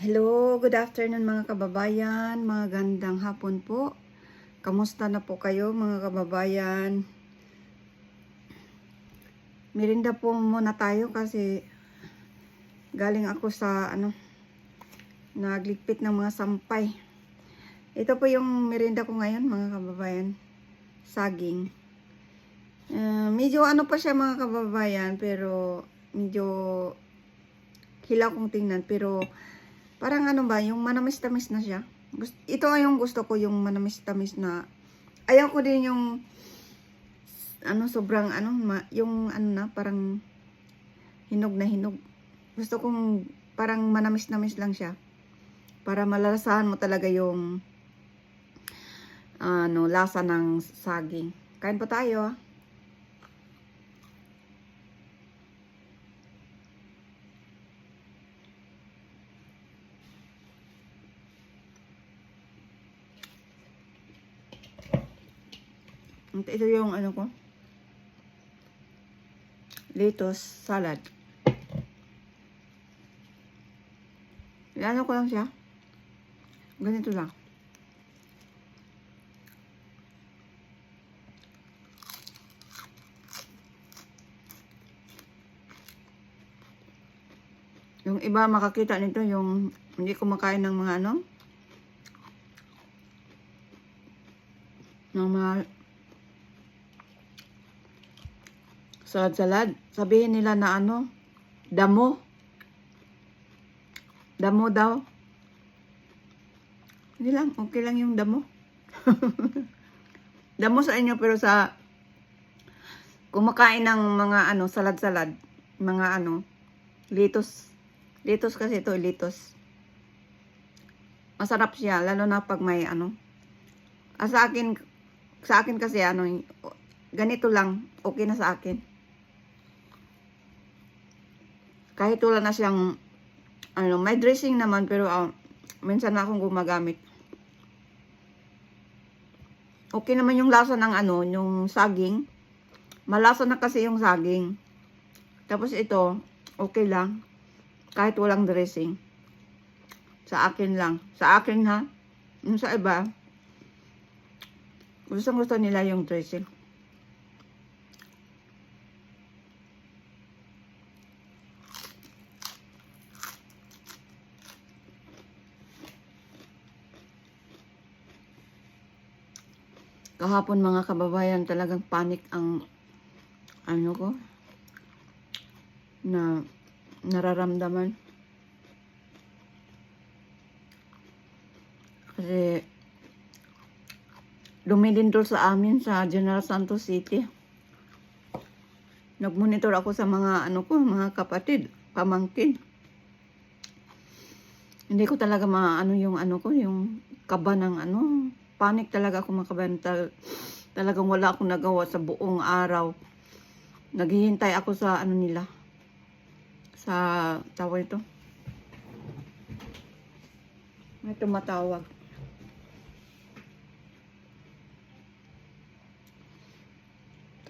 Hello, good afternoon mga kababayan, mga gandang hapon po. Kamusta na po kayo mga kababayan? Merinda po muna tayo kasi galing ako sa nagligpit ng mga sampay. Ito po yung merinda ko ngayon mga kababayan, saging. Medyo pa siya mga kababayan, pero medyo hilaw kong tingnan, pero parang yung manamis-tamis na siya. Ito yung gusto ko, yung manamis-tamis na. Ayaw ko din yung sobrang yung na parang hinog na hinog. Gusto kong parang manamis-namis lang siya. Para malalasahan mo talaga yung lasa ng saging. Kain pa tayo. Ito yung ko. Lettuce salad. Ko lang siya. Ganito lang. Yung iba makakita nito, yung hindi kumakain ng mga ng mga salad. Sabihin nila na damo. Damo daw. Hindi lang, okay lang yung damo. Damo sa inyo, pero sa kumakain ng mga salad-salad, mga lettuce. Lettuce kasi ito, lettuce. Masarap siya, lalo na pag may sa akin kasi ganito lang, okay na sa akin. Kahit wala na siyang may dressing naman, pero minsan na akong gumagamit. Okay naman yung lasa ng yung saging. Malasa na kasi yung saging. Tapos ito, okay lang. Kahit walang dressing. Sa akin lang. Sa akin ha. Yung sa iba, gusto nila yung dressing. Kahapon mga kababayan, talagang panic ang ko na nararamdaman. Kasi lumilindol sa amin sa General Santos City. Nagmonitor ako sa mga mga kapatid, pamangkin. Hindi ko talaga yung yung kaba ng panic talaga ako makabayan. Talagang wala akong nagawa sa buong araw. Naghihintay ako sa nila. Sa tawag ito. May tumatawag.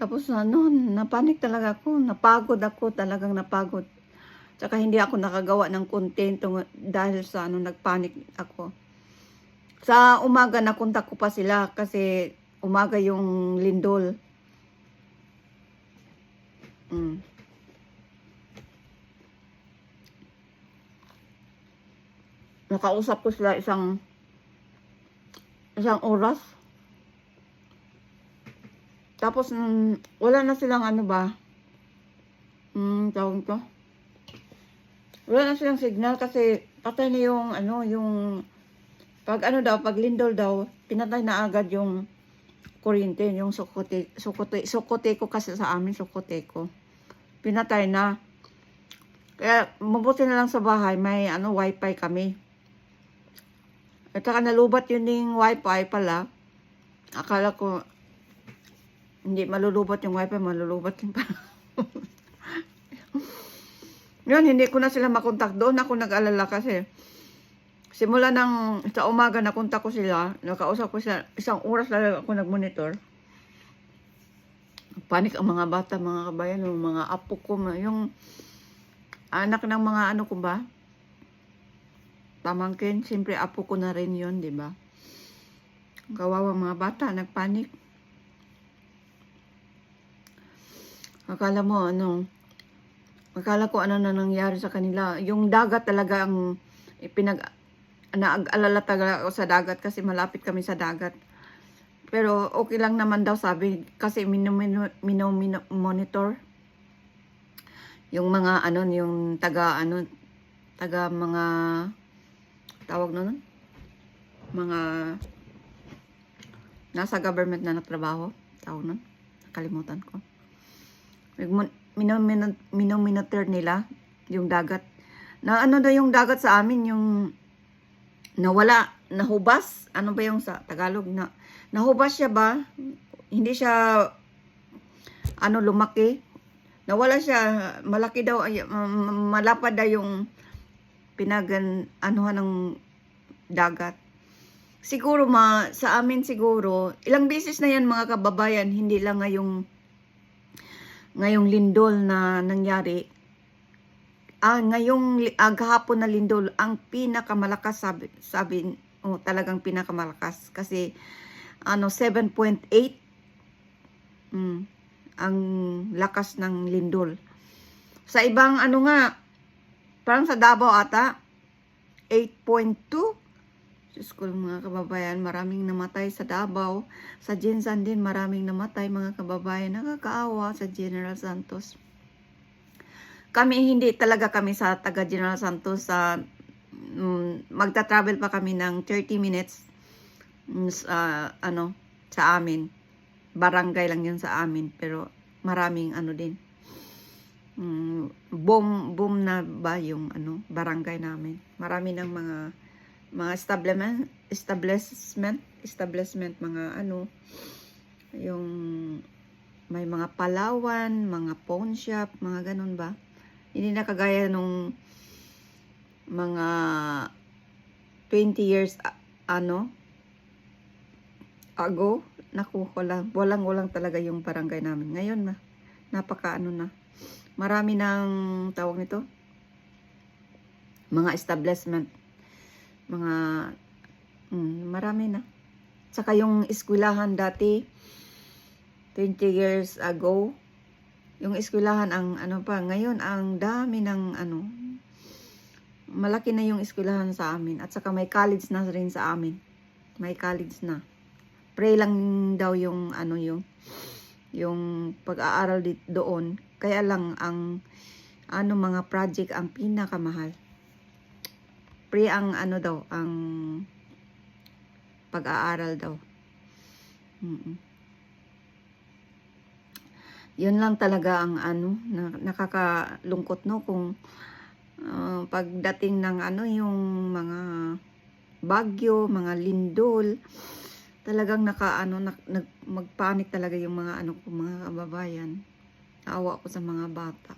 Tapos napanik talaga ako. Napagod ako, talagang napagod. Tsaka hindi ako nakagawa ng content dahil sa nagpanik ako. Sa umaga nakontak ko pa sila kasi umaga yung lindol. Nakausap ko sila isang oras. Tapos wala na silang tawag ko. Wala na silang signal kasi patay na yung yung pag pag lindol daw, pinatay na agad yung kuryente, yung sukote ko kasi sa amin, sukote ko. Pinatay na. Kaya mabuti na lang sa bahay, may wifi kami. At saka nalubat yun yung wifi pala. Akala ko hindi malulubat yung wifi, malulubat yung pala. Yun, hindi ko na sila makontak. Doon ako nag-alala kasi simula sa umaga nakontak ko sila, nakausap ko sila, isang oras lang ako nag-monitor. Panik ang mga bata, mga kabayan, yung mga apo ko, yung anak ng mga ko ba? pamangkin, siyempre apo ko na rin yun, di ba? Kawawa mga bata, nagpanik. Akala ko ano na nangyari sa kanila. Yung dagat talaga ang nag-alala talaga ako sa dagat kasi malapit kami sa dagat. Pero okay lang naman daw sabi kasi monitor yung mga yung taga mga tawag nun, mga nasa government na nagtrabaho, tawag nun, nakalimutan ko. Minomonitor nila yung dagat. Na daw yung dagat sa amin, yung nawala, nahubas. Ano ba yung sa Tagalog na nahubas siya ba? Hindi siya lumaki. Nawala siya, malaki daw, malapad daw yung ng dagat. Siguro sa amin siguro, ilang beses na yan mga kababayan, hindi lang ngayong lindol na nangyari. Ngayong kahapon na lindol, ang pinakamalakas sabi talagang pinakamalakas. Kasi 7.8 ang lakas ng lindol. Sa ibang parang sa Davao ata, 8.2. Diyos ko mga kababayan, maraming namatay sa Davao. Sa Jensan din, maraming namatay mga kababayan. Nakakaawa sa General Santos. Hindi talaga kami sa taga General Santos. Magta-travel pa kami ng 30 minutes sa amin. Barangay lang yun sa amin. Pero maraming din. Boom na ba yung barangay namin. Marami ng mga establishment, mga yung may mga palawan, mga pawn shop, mga ganun ba. Hindi na kagaya nung mga 20 years ago. Naku, walang talaga yung barangay namin. Ngayon napaka na. Marami ng tawag nito, mga establishment, marami na. Saka yung eskwelahan dati 20 years ago, yung eskwelahan ang ngayon ang dami ng malaki na yung eskwelahan sa amin, at saka may college na rin sa amin. May college na. Pray lang daw yung yung pag-aaral doon. Kaya lang ang mga project ang pinakamahal. Pre ang ang pag-aaral daw. Yun lang talaga ang nakakalungkot kung pagdating ng yung mga bagyo, mga lindol, talagang magpanik talaga yung mga mga kababayan. Naawa ko sa mga bata.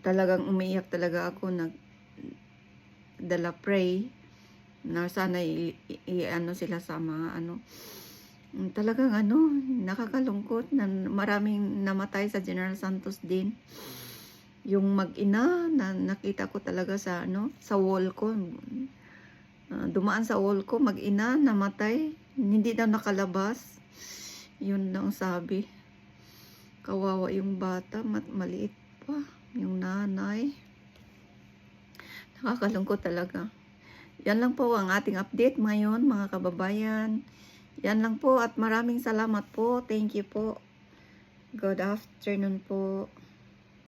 Talagang umiiyak talaga ako, dala pray na sana sila sa mga talagang nakakalungkot na maraming namatay sa General Santos din. Yung mag-ina na nakita ko talaga sa sa wall ko, dumaan sa wall ko, mag-ina namatay, hindi daw nakalabas. Yun daw sabi. Kawawa yung bata, maliit pa yung nanay. Nakakalungkot talaga. Yan lang po ang ating update ngayon mga kababayan. Yan lang po at maraming salamat po. Thank you po. Good afternoon po.